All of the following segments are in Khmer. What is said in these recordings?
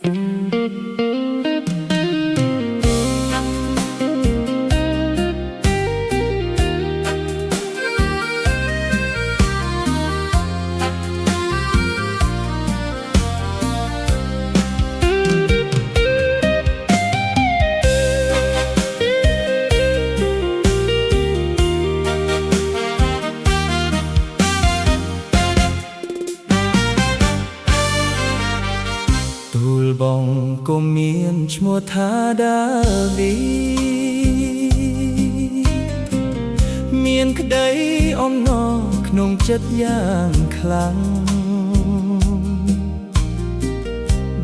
ទូលបងក៏មានឈ្មោះថាដាវីមានក្តីអំណរក្នុងចិត្តយ៉ាងខ្លាំង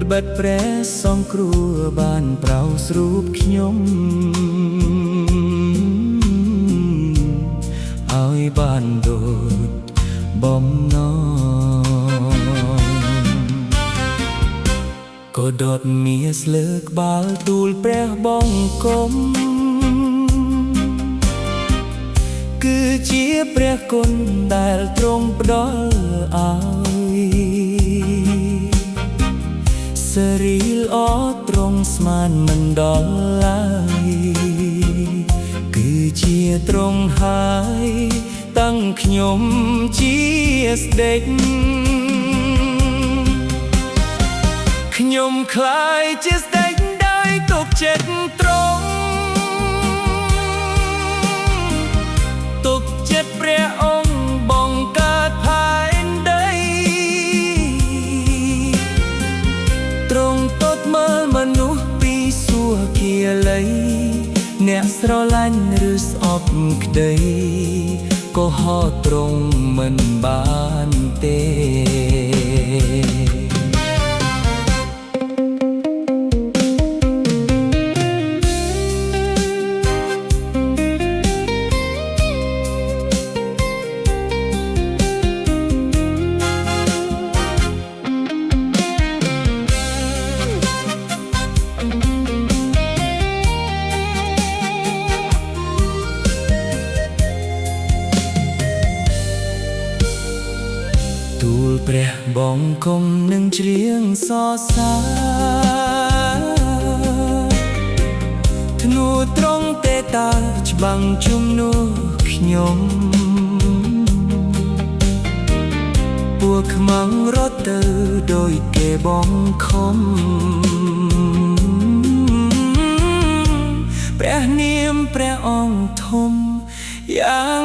ត្បិតព្រះសង្គ្រោះបានប្រោសរូបខ្ញុំឲ្យបានដូចបំណងក៏ដុតមាសលើក្បាលទូលព្រះបង្គំគឺជាព្រះគុណដែលទ្រង់ផ្ដល់ឲ្យសេរីល្អទ្រង់ស្មានមិនដល់ឡើយគឺជាទ្រង់ហើយតាំងខ្ញុំជាស្ដេចខ្ញុំคล้ายជាស្ដេចដោយទុកចិត្តត្រង់ទុកចិត្តព្រះអង្គបង្កើតផែនដីទ្រង់ទតមើលមនុស្សពីសួគ៌ាល័យអ្នកស្រឡាញ់ឬស្អប់ក្តីក៏ហត់ទ្រង់មិនបានទេទូលព្រះបង្គំនឹងច្រៀងសរសើរធ្នូត្រង់ទេតាច្បាំងជំនួសខ្ញុំពួកខ្មាំងរត់ទៅដោយគេបង្ខំព្រះនាមព្រះអង្គធំយ៉ាង